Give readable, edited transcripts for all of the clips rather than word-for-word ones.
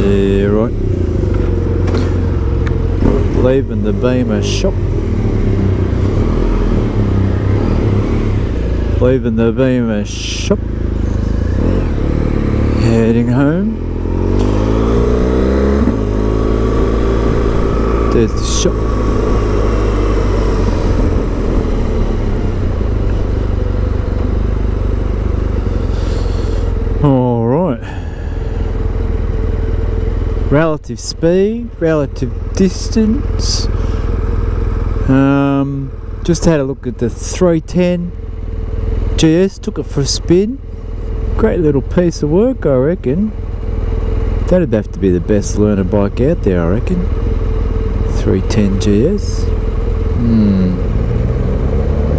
Yeah, right. Leaving the Beamer shop. Leaving the Beamer shop. Heading home. There's the shop. Alright. Relative speed, relative distance. Just had a look at the 310 GS, took it for a spin. Great little piece of work, I reckon. That'd have to be the best learner bike out there, I reckon. 310 GS.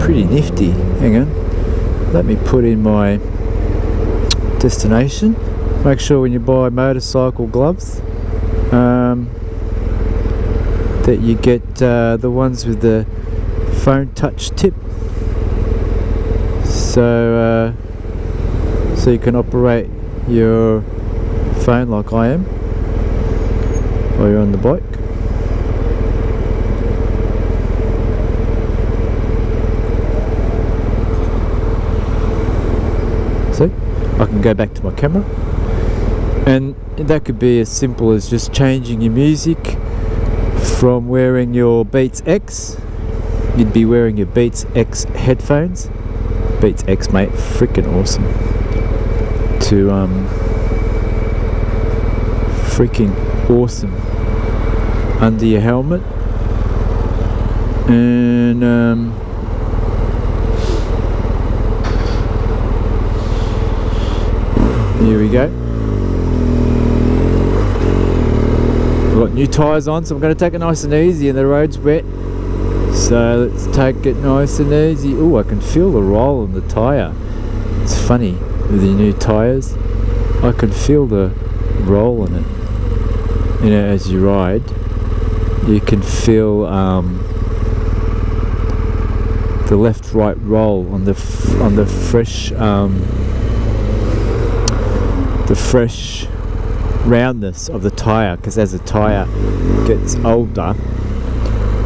Pretty nifty. Hang on. Let me put in my destination. Make sure when you buy motorcycle gloves that you get the ones with the phone touch tip, so you can operate your phone like I am while you're on the bike. See, I can go back to my camera, and that could be as simple as just changing your music from wearing your Beats X. You'd be wearing your Beats X headphones. Beats X, mate, freaking awesome. To freaking awesome under your helmet, and here we go. We've got new tyres on, so I'm going to take it nice and easy, and the road's wet, so let's take it nice and easy. Oh, I can feel the roll on the tyre. It's funny with the new tyres, I can feel the roll in it. You know, as you ride, you can feel the left-right roll on the fresh roundness of the tyre, because as the tyre gets older,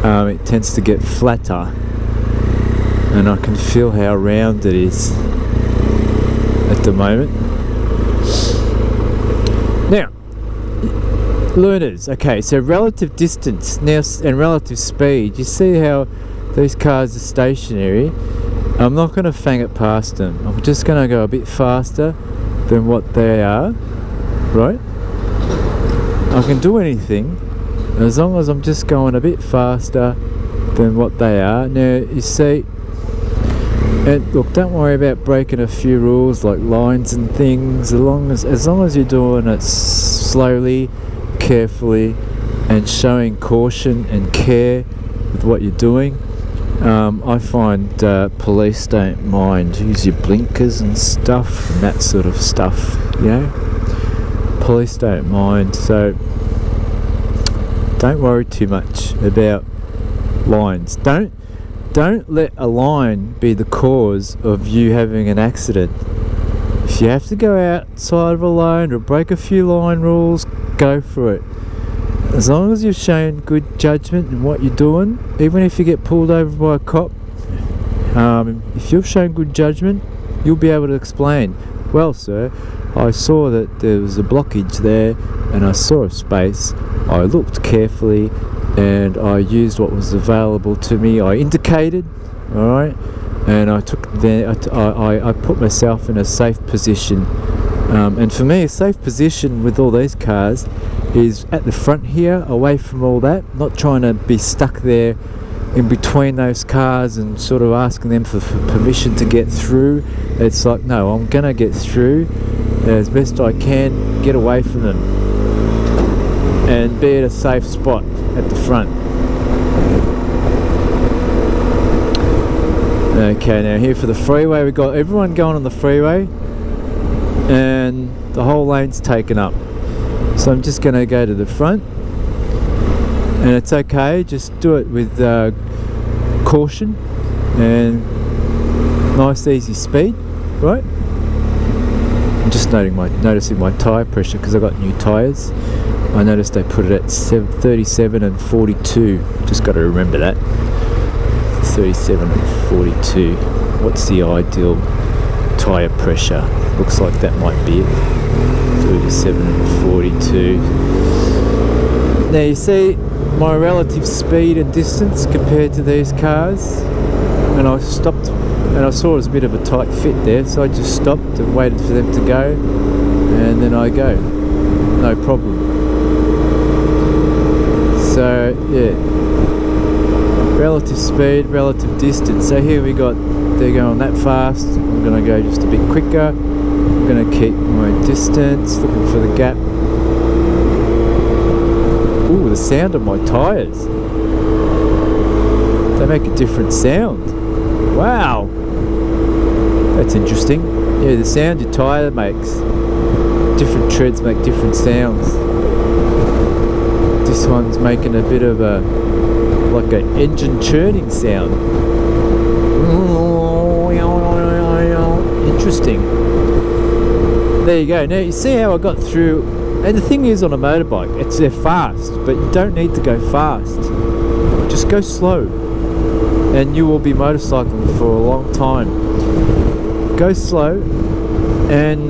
it tends to get flatter, and I can feel how round it is at the moment. Now, learners, okay, so relative distance now and relative speed. You see how these cars are stationary. I'm not going to fang it past them. I'm just going to go a bit faster than what they are, right? I can do anything as long as I'm just going a bit faster than what they are. Now, you see, and look, don't worry about breaking a few rules like lines and things, as long as you're doing it slowly, carefully, and showing caution and care with what you're doing. I find police don't mind. Use your blinkers and stuff, and that sort of stuff, you know. Police don't mind, so don't worry too much about lines. Don't let a line be the cause of you having an accident. If you have to go outside of a line or break a few line rules, go for it. As long as you've shown good judgment in what you're doing, even if you get pulled over by a cop, if you've shown good judgment, you'll be able to explain, well sir, I saw that there was a blockage there and I saw a space, I looked carefully and I used what was available to me, I indicated, alright, and I put myself in a safe position. And for me, a safe position with all these cars is at the front here, away from all that, not trying to be stuck there in between those cars and sort of asking them for permission to get through. It's like, no, I'm gonna get through as best I can, get away from them and be at a safe spot at the front. Okay, now here for the freeway, we've got everyone going on the freeway and the whole lane's taken up. So I'm just going to go to the front, and it's okay, just do it with caution and nice easy speed, right? I'm just noticing my tyre pressure because I got new tyres. I noticed they put it at 37 and 42. Just got to remember that. 37 and 42. What's the ideal tyre pressure? Looks like that might be it. 37 and 42. Now you see my relative speed and distance compared to these cars, and I stopped and I saw it was a bit of a tight fit there, so I just stopped and waited for them to go, and then I go, no problem. So yeah, relative speed, relative distance. So here we got, they're going that fast, I'm going to go just a bit quicker. I'm going to keep my distance, looking for the gap. Ooh, the sound of my tyres. They make a different sound. Wow. That's interesting. Yeah, the sound your tyre makes. Different treads make different sounds. This one's making a bit of a, like an engine churning sound. Interesting. There you go. Now you see how I got through. And the thing is, on a motorbike, they're fast, but you don't need to go fast. Just go slow, and you will be motorcycling for a long time. Go slow, and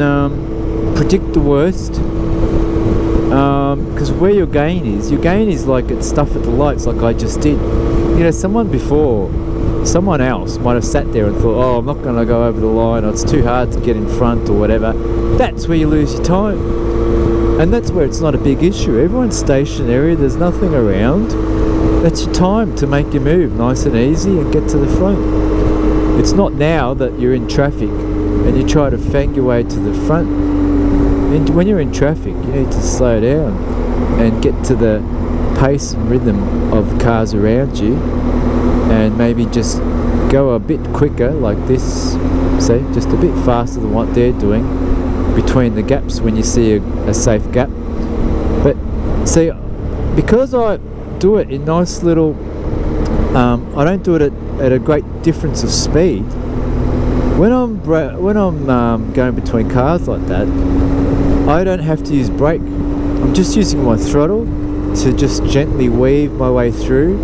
predict the worst. Because where your gain is like at stuff at the lights, like I just did. You know, someone else might have sat there and thought, oh, I'm not going to go over the line, or it's too hard to get in front, or whatever. That's where you lose your time. And that's where it's not a big issue. Everyone's stationary, there's nothing around. That's your time to make your move nice and easy and get to the front. It's not now that you're in traffic and you try to fang your way to the front. And when you're in traffic, you need to slow down and get to the pace and rhythm of the cars around you, and maybe just go a bit quicker like this, see, just a bit faster than what they're doing between the gaps when you see a safe gap. But see, because I do it in nice little, I don't do it at a great difference of speed. When I'm going between cars like that, I don't have to use brake. I'm just using my throttle to just gently weave my way through.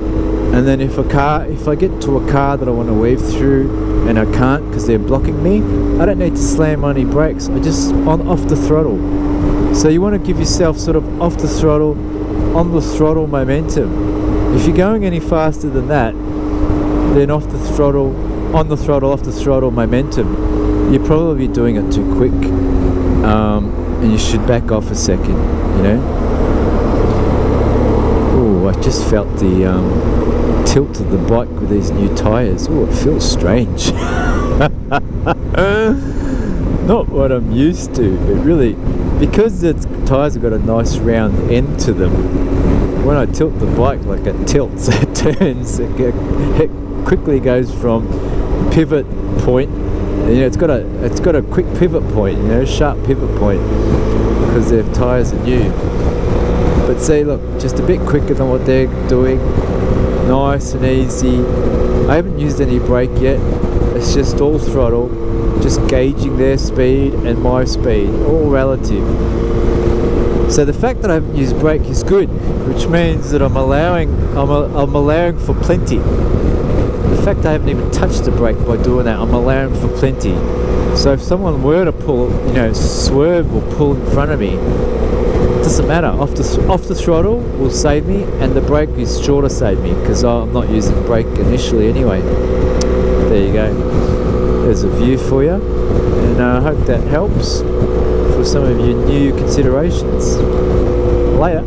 And then if I get to a car that I want to weave through and I can't because they're blocking me, I don't need to slam on any brakes. I just off the throttle. So you want to give yourself sort of off the throttle, on the throttle momentum. If you're going any faster than that, then off the throttle, on the throttle, off the throttle momentum, you're probably doing it too quick, and you should back off a second, you know. Oh, I just felt the tilt of the bike with these new tyres. Oh, it feels strange. Not what I'm used to. It really, because the tyres have got a nice round end to them, when I tilt the bike, like it tilts, it turns, it quickly goes from pivot point. You know, it's got a quick pivot point, you know, sharp pivot point, because their tyres are new. But see, look, just a bit quicker than what they're doing. Nice and easy. I haven't used any brake yet. It's just all throttle, just gauging their speed and my speed, all relative. So the fact that I haven't used brake is good, which means that I'm allowing for plenty. The fact I haven't even touched the brake by doing that, I'm allowing for plenty. So if someone were to pull, you know, swerve or pull in front of me, it doesn't matter. Off the throttle will save me, and the brake is sure to save me because I'm not using brake initially anyway. There you go. There's a view for you, and I hope that helps for some of your new considerations. Later.